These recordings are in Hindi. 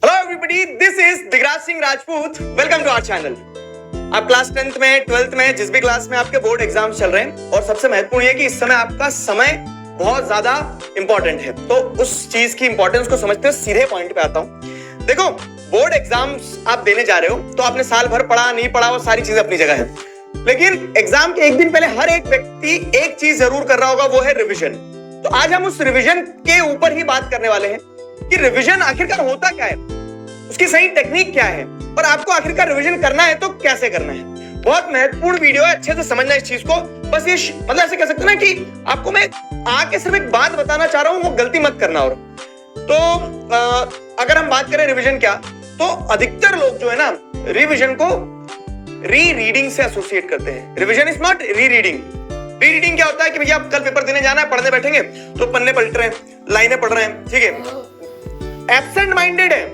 Hello everybody, this is Digraj Singh Rajput. Welcome to our channel. आप क्लास 10th में 12th में जिस भी क्लास में आपके बोर्ड एग्जाम चल रहे हैं, और सबसे महत्वपूर्ण ये कि इस समय आपका समय बहुत ज्यादा इंपॉर्टेंट है, तो उस चीज की इंपॉर्टेंस को समझते हुए सीधे पॉइंट पे आता हूं। देखो, बोर्ड एग्जाम्स आप देने जा रहे हो तो आपने साल भर पढ़ा नहीं पढ़ा वो सारी चीजें अपनी जगह है, लेकिन एग्जाम के एक दिन पहले हर एक व्यक्ति एक चीज जरूर कर रहा होगा, वो है रिविजन। तो आज हम उस रिविजन के ऊपर ही बात करने वाले हैं कि रिवीजन आखिरकार होता क्या है, उसकी सही टेक्निक क्या है, और आपको आखिरकार रिवीजन करना है तो कैसे करना है। बहुत महत्वपूर्ण वीडियो है, अच्छे से समझना इस चीज को। बस ये मतलब ऐसे कह सकते ना कि आपको मैं आके सिर्फ एक बात बताना चाह रहा हूं, वो गलती मत करना। और तो अगर हम बात करें रिवीजन क्या, तो अधिकतर लोग जो है ना रिवीजन को री रीडिंग से एसोसिएट करते हैं। रिवीजन इज नॉट री रीडिंग। री रीडिंग क्या होता है कि भैया आप कल पेपर देने जाना है, पढ़ने बैठेंगे तो पन्ने पलट रहे हैं, लाइनें पढ़ रहे हैं, ठीक है, एब्सेंट माइंडेड है,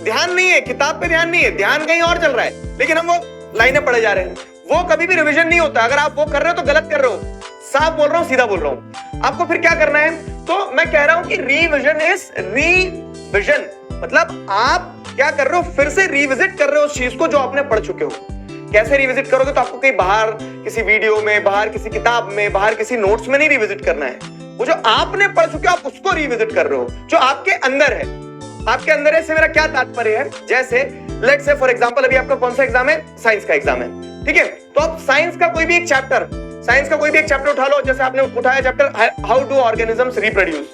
ध्यान नहीं है, किताब पे ध्यान नहीं है, ध्यान कहीं और चल रहा है, लेकिन हम वो लाइनें पढ़े जा रहे हैं। वो कभी भी रिवीजन नहीं होता। अगर आप वो कर रहे हो तो गलत कर रहे हो। साफ बोल रहा हूं, सीधा बोल रहा हूं। आपको फिर क्या करना है, तो मैं कह रहा हूं कि रिविजन इज रिविजन, मतलब आप क्या कर रहे हो, फिर से रिविजिट कर रहे हो उस चीज को जो आपने पढ़ चुके हो। कैसे रिविजिट करोगे, तो आपको कहीं बाहर किसी वीडियो में, बाहर किसी किताब में, बाहर किसी नोट्स में नहीं रिविजिट करना है। वो जो आपने पढ़ चुके हो आप उसको रिविजिट कर रहे हो, जो आपके अंदर है। आपके अंदर है से मेरा क्या तात्पर्य है, जैसे लेट्स से फॉर एग्जांपल अभी आपका कौन सा एग्जाम है, साइंस का एग्जाम है, ठीक है। तो आप साइंस का कोई भी एक चैप्टर उठा लो। जैसे आपने उठाया chapter how do organisms reproduce.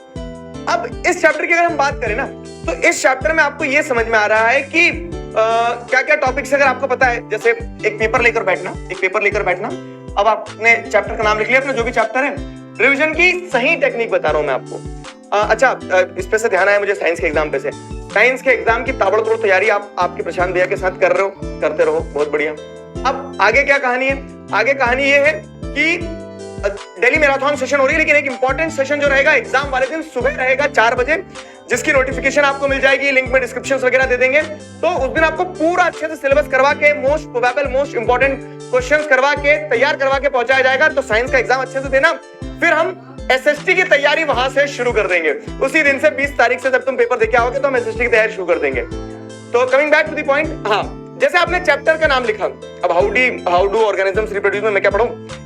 अब इस चैप्टर की अगर हम बात करें ना, तो इस चैप्टर में आपको यह समझ में आ रहा है कि क्या क्या टॉपिक्स अगर आपको पता है। जैसे एक पेपर लेकर बैठना, अब आपने चैप्टर का नाम लिख लिया अपना, जो भी चैप्टर है। रिवीजन की सही टेक्निक बता रहा हूं मैं आपको। अच्छा, इस पे से ध्यान आया मुझे साइंस के एग्जाम पे से। साइंस के एग्जाम की ताबड़तोड़ तैयारी आप आपके प्रशांत भैया के साथ कर रहे हो, करते रहो, बहुत बढ़िया। अब आगे क्या कहानी है, आगे कहानी ये है कि दिल्ली मैराथन सेशन हो रही है, लेकिन एक इंपॉर्टेंट सेशन जो रहेगा एग्जाम वाले दिन सुबह रहेगा 4 बजे, जिसकी नोटिफिकेशन आपको मिल जाएगी, लिंक में डिस्क्रिप्शन वगैरह दे देंगे। तो उस दिन आपको पूरा अच्छे से सिलेबस करवा के, most probable most important questions करवा के, तैयार करवा के पहुंचाया जाएगा। तो साइंस का एग्जाम अच्छे से देना, फिर हम एसएसटी की तैयारी वहां से शुरू कर देंगे। उसी दिन से 20 तारीख से जब तुम पेपर देके आओगे तो हम एसएसटी की तैयारी शुरू कर देंगे। तो coming back to the point, हाँ, जैसे आपने चैप्टर का नाम लिखा, अब हाउ डू ऑर्गेनिजम्स रिप्रोड्यूस में मैं क्या पढ़ूं,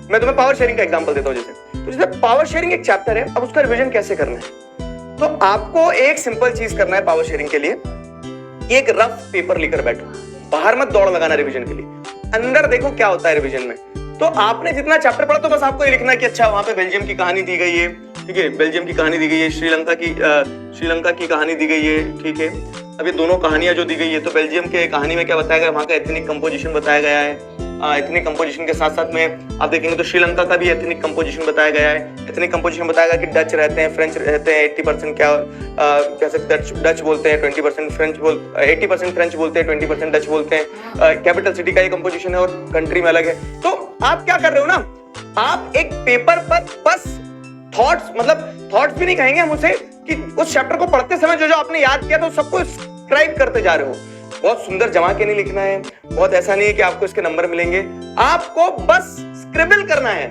मैं तुम्हें पावर शेयरिंग का एग्जांपल देता हूं। जैसे पावर शेयरिंग एक चैप्टर है, अब उसका रिवीजन कैसे करना है, तो आपको एक सिंपल चीज करना है पावर शेयरिंग के लिए। एक रफ पेपर लेकर बैठो, बाहर मत दौड़ लगाना रिवीजन के लिए, अंदर देखो क्या होता है रिवीजन में। तो आपने जितना चैप्टर पढ़ा, तो बस आपको ये लिखना है कि अच्छा वहां पे बेल्जियम की कहानी दी गई है, ठीक है, बेल्जियम की कहानी दी गई है, श्रीलंका की कहानी दी गई है, ठीक है। अब ये दोनों कहानियां जो दी गई है, तो बेल्जियम के कहानी में क्या बताया गया, वहां का एथनिक कंपोजिशन बताया गया है। एथनिक कंपोजिशन के साथ साथ में आप देखेंगे तो श्रीलंका का भी एथनिक कंपोजिशन बताया गया है। एथनिक कंपोजिशन बताया गया कि डच रहते हैं, फ्रेंच रहते हैं, 80% क्या सकते डच बोलते हैं, 20% फ्रेंच 80% फ्रेंच बोलते हैं, 20% डच बोलते हैं। कैपिटल सिटी का ये कंपोजिशन है और कंट्री में अलग है। तो आप क्या कर रहे हो ना, आप एक पेपर पर बस थॉट्स भी नहीं कहेंगे हम उसे, कि उस चैप्टर को पढ़ते समय जो आपने याद किया तो सबको स्क्राइब करते जा रहे हो। बहुत सुंदर जमा के नहीं लिखना है, बहुत ऐसा नहीं है कि आपको इसके नंबर मिलेंगे, आपको बस स्क्रिबल करना है।